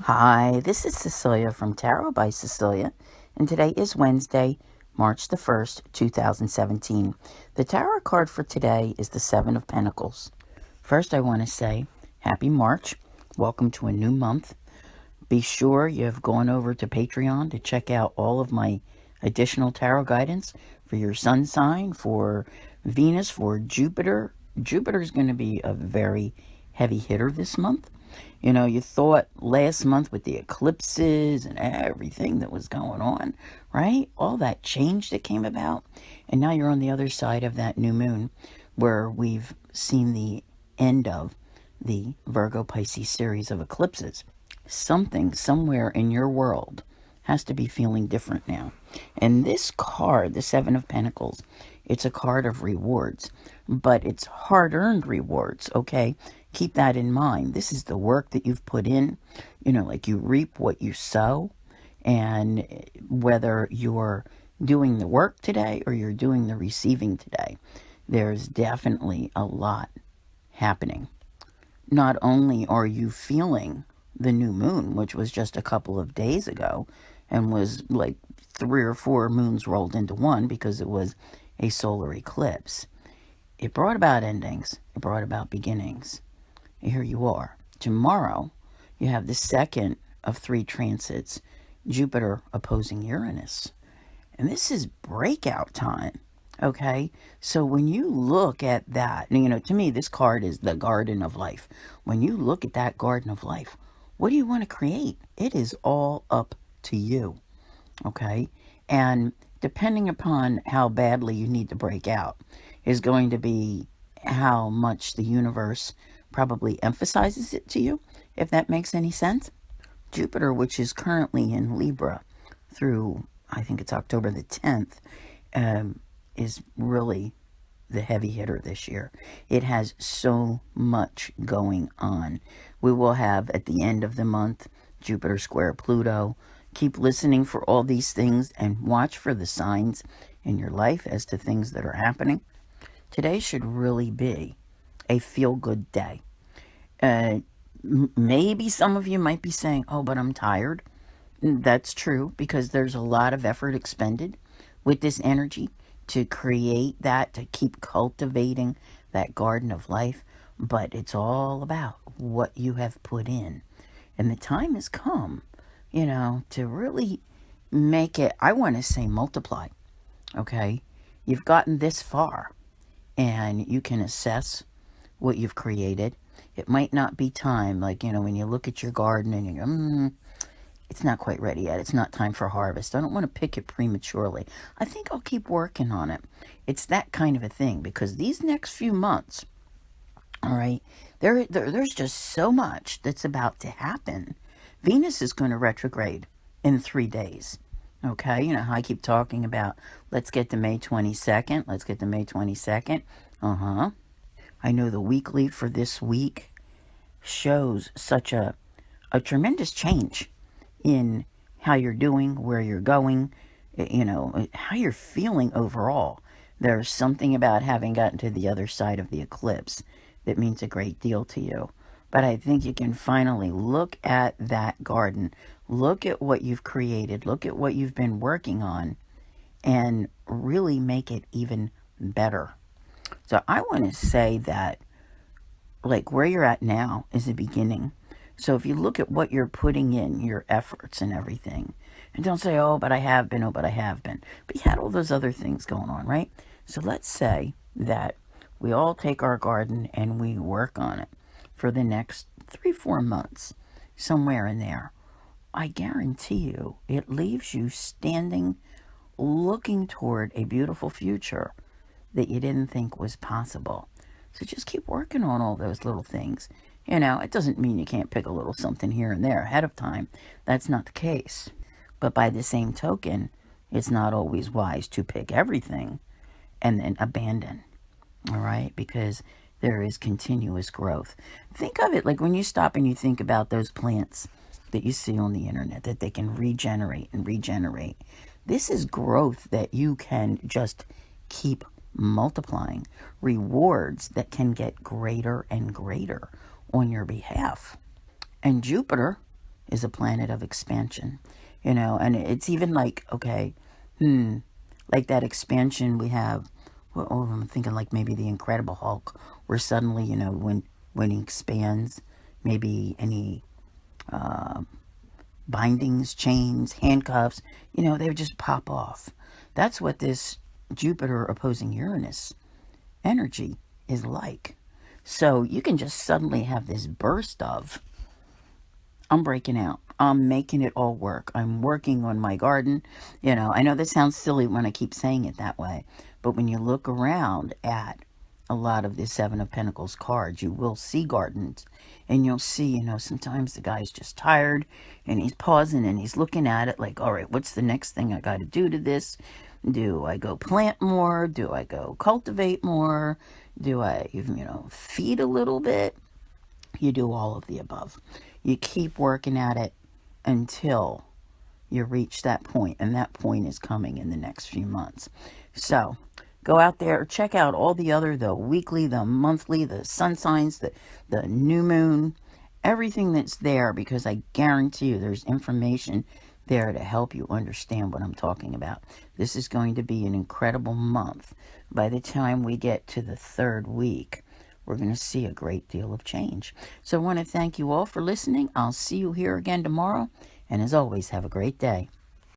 Hi, this is Cecilia from Tarot by Cecilia, and today is Wednesday, March the 1st, 2017. The tarot card for today is the Seven of Pentacles. First, I want to say happy March. Welcome to a new month. Be sure you have gone over to Patreon to check out all of my additional tarot guidance for your sun sign, for Venus, for Jupiter. Jupiter is going to be a very heavy hitter this month. You know, you thought last month with the eclipses and everything that was going on, right? All that change that came about. And now you're on the other side of that new moon where we've seen the end of the Virgo Pisces series of eclipses. Something somewhere in your world has to be feeling different now. And this card, the Seven of Pentacles, it's a card of rewards, but it's hard-earned rewards, okay? Keep that in mind. This is the work that you've put in. You know, like you reap what you sow. And whether you're doing the work today or you're doing the receiving today, there's definitely a lot happening. Not only are you feeling the new moon, which was just a couple of days ago and was like 3 or 4 moons rolled into one because it was a solar eclipse, it brought about endings, it brought about beginnings. Here you are. Tomorrow, you have the second of 3 transits, Jupiter opposing Uranus. And this is breakout time, okay? So when you look at that, you know, to me, this card is the garden of life. When you look at that garden of life, what do you want to create? It is all up to you, okay? And depending upon how badly you need to break out is going to be how much the universe probably emphasizes it to you, if that makes any sense. Jupiter, which is currently in Libra through, I think it's October the 10th, is really the heavy hitter this year. It has so much going on. We will have, at the end of the month, Jupiter square Pluto. Keep listening for all these things and watch for the signs in your life as to things that are happening. Today should really be a feel-good day. Maybe some of you might be saying, oh, but I'm tired. That's true, because there's a lot of effort expended with this energy to create that, to keep cultivating that garden of life. But it's all about what you have put in. And the time has come, you know, to really make it, I want to say multiply, okay? You've gotten this far, and you can assess what you've created. It might not be time, like, you know, when you look at your garden and you go, it's not quite ready yet. It's not time for harvest. I don't want to pick it prematurely. I think I'll keep working on it. It's that kind of a thing, because these next few months, all right, there's just so much that's about to happen. Venus is going to retrograde in 3 days. Okay, you know how I keep talking about, let's get to May 22nd. Let's get to May 22nd. I know the weekly for this week shows such a tremendous change in how you're doing, where you're going, you know, how you're feeling overall. There's something about having gotten to the other side of the eclipse that means a great deal to you. But I think you can finally look at that garden, look at what you've created, look at what you've been working on, and really make it even better. So I want to say that, like, where you're at now is the beginning. So if you look at what you're putting in, your efforts and everything, and don't say, oh, but I have been, oh, but I have been. But you had all those other things going on, right? So let's say that we all take our garden and we work on it for the next 3-4 months, somewhere in there. I guarantee you, it leaves you standing, looking toward a beautiful future that you didn't think was possible. So just keep working on all those little things. You know, it doesn't mean you can't pick a little something here and there ahead of time. That's not the case. But by the same token, it's not always wise to pick everything and then abandon. All right? Because there is continuous growth. Think of it like when you stop and you think about those plants that you see on the internet, that they can regenerate and regenerate. This is growth that you can just keep multiplying, rewards that can get greater and greater on your behalf. And Jupiter is a planet of expansion, you know, and it's even like, okay, like that expansion we have, well, oh, I'm thinking like maybe the Incredible Hulk, where suddenly, you know, when he expands, maybe any bindings, chains, handcuffs, you know, they would just pop off. That's what this Jupiter opposing Uranus energy is like. So you can just suddenly have this burst of, I'm breaking out. I'm making it all work. I'm working on my garden. You know, I know that sounds silly when I keep saying it that way, but when you look around at a lot of the Seven of Pentacles cards, you will see gardens, and you'll see, you know, sometimes the guy's just tired and he's pausing and he's looking at it like, all right, what's the next thing I got to do to this? Do I go plant more? Do I go cultivate more? Do I, you know, feed a little bit? You do all of the above. You keep working at it until you reach that point, and that point is coming in the next few months. So go out there, check out all the other, the weekly, the monthly, the sun signs, the new moon, everything that's there, because I guarantee you there's information there to help you understand what I'm talking about. This is going to be an incredible month. By the time we get to the third week, we're going to see a great deal of change. So I want to thank you all for listening. I'll see you here again tomorrow. And as always, have a great day.